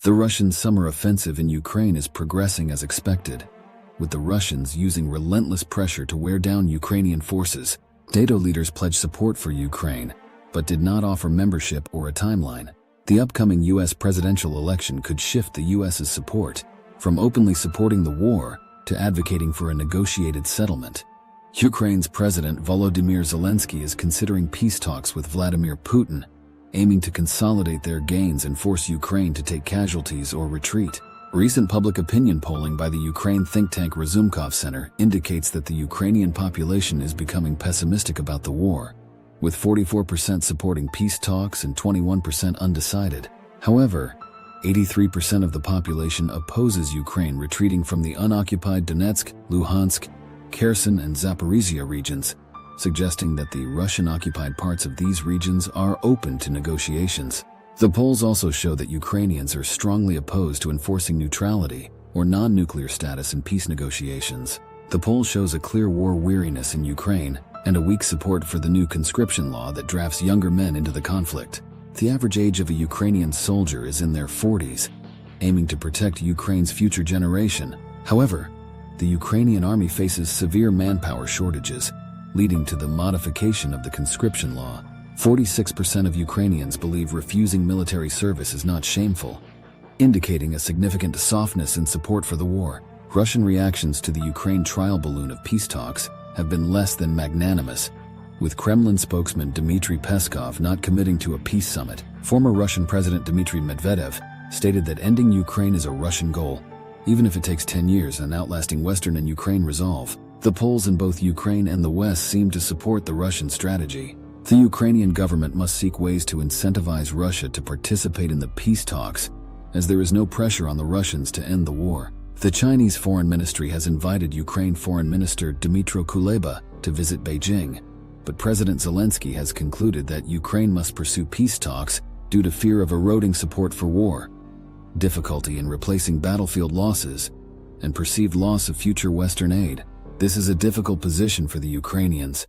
The Russian summer offensive in Ukraine is progressing as expected, with the Russians using relentless pressure to wear down Ukrainian forces. NATO leaders pledged support for Ukraine, but did not offer membership or a timeline. The upcoming U.S. presidential election could shift the U.S.'s support from openly supporting the war to advocating for a negotiated settlement. Ukraine's President Volodymyr Zelensky is considering peace talks with Vladimir Putin, aiming to consolidate their gains and force Ukraine to take casualties or retreat. Recent public opinion polling by the Ukraine think tank Razumkov Center indicates that the Ukrainian population is becoming pessimistic about the war, with 44% supporting peace talks and 21% undecided. However, 83% of the population opposes Ukraine retreating from the unoccupied Donetsk, Luhansk, Kherson, and Zaporizhia regions, suggesting that the Russian-occupied parts of these regions are open to negotiations. The polls also show that Ukrainians are strongly opposed to enforcing neutrality or non-nuclear status in peace negotiations. The poll shows a clear war weariness in Ukraine and a weak support for the new conscription law that drafts younger men into the conflict. The average age of a Ukrainian soldier is in their 40s, aiming to protect Ukraine's future generation. However, the Ukrainian army faces severe manpower shortages, leading to the modification of the conscription law. 46% of Ukrainians believe refusing military service is not shameful, indicating a significant softness in support for the war. Russian reactions to the Ukraine trial balloon of peace talks have been less than magnanimous, with Kremlin spokesman Dmitry Peskov not committing to a peace summit. Former Russian President Dmitry Medvedev stated that ending Ukraine is a Russian goal, even if it takes 10 years and outlasting Western and Ukraine resolve. The polls in both Ukraine and the West seem to support the Russian strategy. The Ukrainian government must seek ways to incentivize Russia to participate in the peace talks, as there is no pressure on the Russians to end the war. The Chinese Foreign Ministry has invited Ukraine Foreign Minister Dmytro Kuleba to visit Beijing, but President Zelensky has concluded that Ukraine must pursue peace talks due to fear of eroding support for war, difficulty in replacing battlefield losses, and perceived loss of future Western aid. This is a difficult position for the Ukrainians,